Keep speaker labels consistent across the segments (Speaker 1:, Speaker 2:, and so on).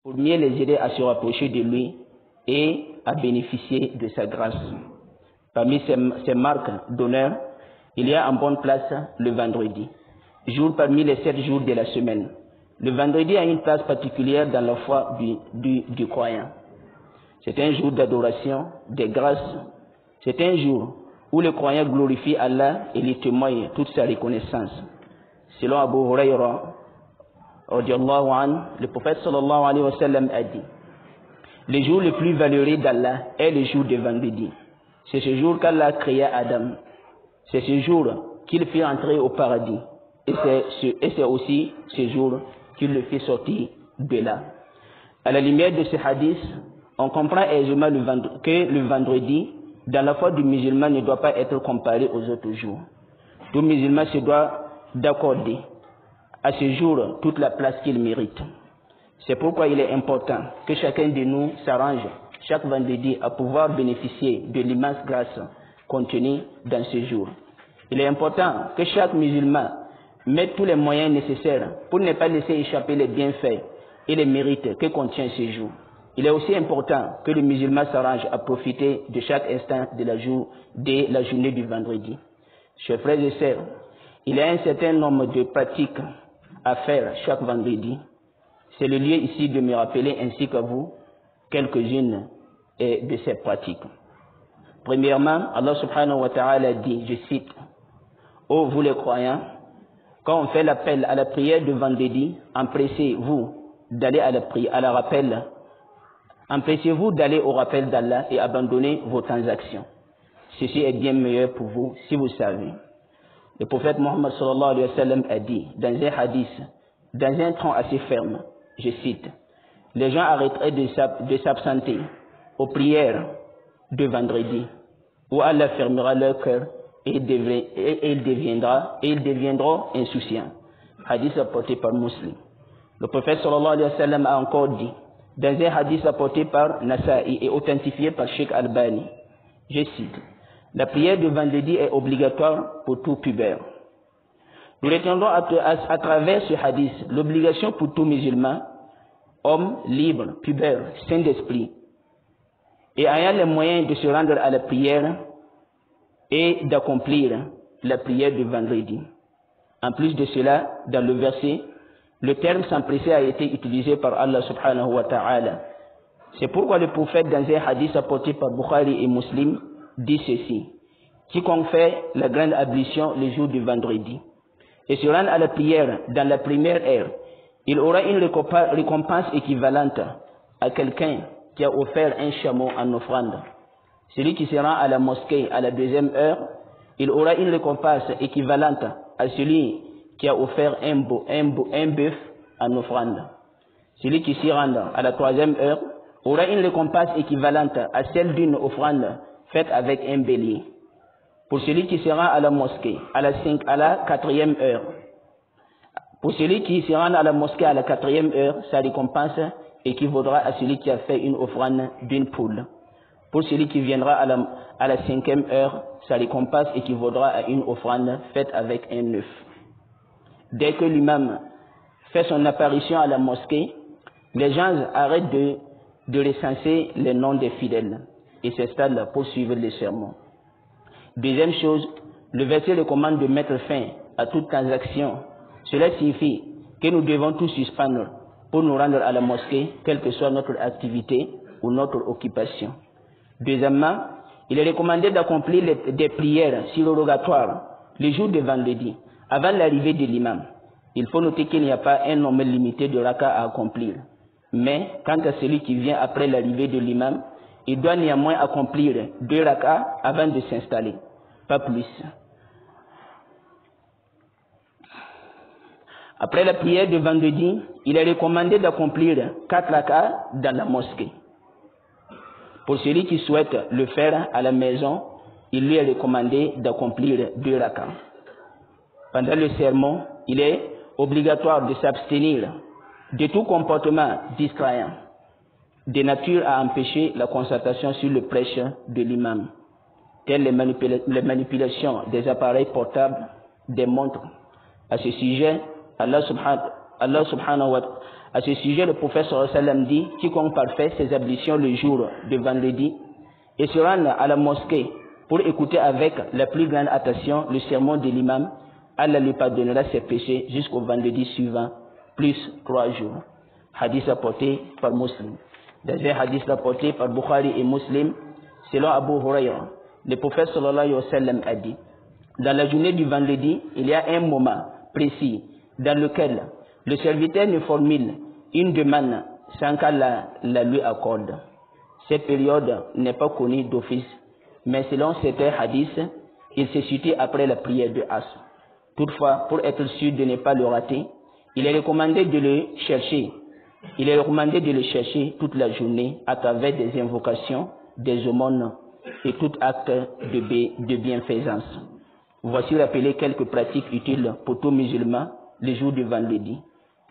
Speaker 1: pour mieux les aider à se rapprocher de lui et à bénéficier de sa grâce. Parmi ces marques d'honneur, il y a en bonne place le vendredi, jour parmi les 7 jours de la semaine. Le vendredi a une place particulière dans la foi du croyant. C'est un jour d'adoration, de grâce. C'est un jour où le croyant glorifie Allah et lui témoigne toute sa reconnaissance. Selon Abu Huraira, le prophète sallallahu alayhi wa sallam a dit: le jour le plus valeureux d'Allah est le jour de vendredi. C'est ce jour qu'Allah créa Adam. C'est ce jour qu'il fit entrer au paradis. Et c'est aussi ce jour qu'il le fit sortir de là. À la lumière de ce hadith, on comprend aisément que le vendredi, dans la foi du musulman, ne doit pas être comparé aux autres jours. Tout musulman se doit d'accorder à ce jour toute la place qu'il mérite. C'est pourquoi il est important que chacun de nous s'arrange chaque vendredi à pouvoir bénéficier de l'immense grâce contenue dans ce jour. Il est important que chaque musulman mette tous les moyens nécessaires pour ne pas laisser échapper les bienfaits et les mérites que contient ce jour. Il est aussi important que le musulman s'arrange à profiter de chaque instant de la journée du vendredi. Chers frères et sœurs, il y a un certain nombre de pratiques à faire chaque vendredi. C'est le lieu ici de me rappeler ainsi qu'à vous quelques-unes de ces pratiques. Premièrement, Allah subhanahu wa ta'ala dit, je cite: ô vous les croyants, quand on fait l'appel à la prière de vendredi, empressez-vous d'aller empressez-vous d'aller au rappel d'Allah et abandonnez vos transactions. Ceci est bien meilleur pour vous si vous savez. Le prophète Mohammed sallallahu alayhi wa sallam a dit dans un hadith, dans un ton assez ferme, je cite: les gens arrêteraient de s'absenter aux prières de vendredi, où Allah fermera leur cœur et ils deviendront insouciants. Hadith apporté par Muslim. Le prophète sallallahu alayhi wa sallam a encore dit, dans un hadith apporté par Nasa'i et authentifié par Sheikh Albani, je cite: la prière de vendredi est obligatoire pour tout pubère. Nous retiendrons à travers ce hadith l'obligation pour tout musulman, homme libre, pubère, saint d'esprit, et ayant les moyens de se rendre à la prière et d'accomplir la prière de vendredi. En plus de cela, dans le verset, le terme s'empresser a été utilisé par Allah subhanahu wa ta'ala. C'est pourquoi le prophète, dans un hadith apporté par Bukhari et Muslim, dit ceci: quiconque fait la grande ablution le jour du vendredi et se rend à la prière dans la première heure, il aura une récompense équivalente à quelqu'un qui a offert un chameau en offrande. Celui qui se rend à la mosquée à la deuxième heure, il aura une récompense équivalente à celui qui a offert un bœuf en offrande. Celui qui s'y rend à la troisième heure aura une récompense équivalente à celle d'une offrande faite avec un bélier. Pour celui qui se rend à la mosquée à la quatrième heure, pour celui qui se rend à la mosquée à la quatrième heure, sa récompense équivaudra à celui qui a fait une offrande d'une poule. Pour celui qui viendra à la cinquième heure, sa récompense équivaudra à une offrande faite avec un œuf. Dès que l'imam fait son apparition à la mosquée, les gens arrêtent de recenser les noms des fidèles et s'installent pour suivre les sermons. Deuxième chose, le verset recommande de mettre fin à toute transaction. Cela signifie que nous devons tous suspendre pour nous rendre à la mosquée, quelle que soit notre activité ou notre occupation. Deuxièmement, il est recommandé d'accomplir des prières surrogatoires les jours de vendredi, avant l'arrivée de l'imam. Il faut noter qu'il n'y a pas un nombre limité de rakas à accomplir. Mais, quant à celui qui vient après l'arrivée de l'imam, il doit néanmoins accomplir 2 rakas avant de s'installer, pas plus. Après la prière de vendredi, il est recommandé d'accomplir 4 rakas dans la mosquée. Pour celui qui souhaite le faire à la maison, il lui est recommandé d'accomplir 2 rakas. Pendant le sermon, il est obligatoire de s'abstenir de tout comportement distrayant, de nature à empêcher la concentration sur le prêche de l'imam, telles les manipulations des appareils portables, des montres. À ce sujet, Allah subhanahu À ce sujet, le prophète sallallahu alayhi wa sallam dit, quiconque parfait ses ablutions le jour de vendredi et se rend à la mosquée pour écouter avec la plus grande attention le sermon de l'imam, Allah lui pardonnera ses péchés jusqu'au vendredi suivant, plus 3 jours. Hadith rapporté par Muslim. Dans un hadith rapporté par Bukhari et Muslim, selon Abu Huraira, le prophète sallallahu alayhi wa sallam a dit, dans la journée du vendredi, il y a un moment précis dans lequel le serviteur ne formule une demande sans qu'Allah la lui accorde. Cette période n'est pas connue d'office, mais selon certains hadiths, il se situe après la prière de Asr. Toutefois, pour être sûr de ne pas le rater, il est recommandé de le chercher. Il est recommandé de le chercher toute la journée à travers des invocations, des aumônes et tout acte de bienfaisance. Voici rappelé quelques pratiques utiles pour tout musulman le jour du vendredi.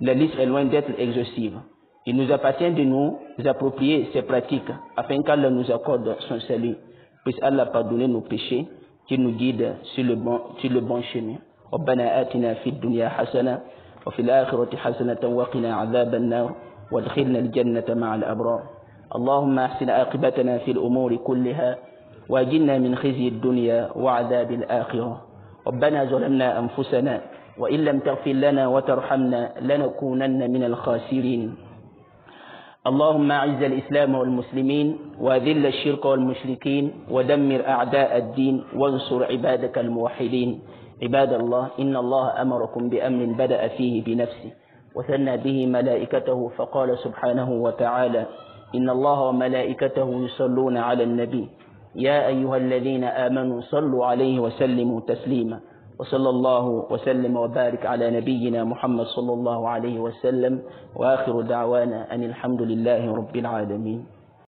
Speaker 1: La liste est loin d'être exhaustive. Il nous appartient de nous approprier ces pratiques afin qu'Allah nous accorde son salut. Puisse Allah pardonner nos péchés, qu'il nous guide sur le bon chemin. ربنا آتنا في الدنيا حسنة وفي الآخرة حسنة وقنا عذاب النار وادخلنا الجنة مع الأبرار. اللهم أحسن عاقبتنا في الأمور كلها وأجلنا من خزي الدنيا وعذاب الآخرة. ربنا ظلمنا أنفسنا وإن لم تغفر لنا وترحمنا لنكونن من الخاسرين. اللهم أعز الإسلام والمسلمين وأذل الشرك والمشركين ودمر أعداء الدين وانصر عبادك الموحدين. عباد الله، إن الله أمركم بأمر بدأ فيه بنفسه وثنى به ملائكته فقال سبحانه وتعالى: إن الله وملائكته يصلون على النبي يا أيها الذين آمنوا صلوا عليه وسلموا تسليما. وصلى الله وسلم وبارك على نبينا محمد صلى الله عليه وسلم، وآخر دعوانا أن الحمد لله رب العالمين.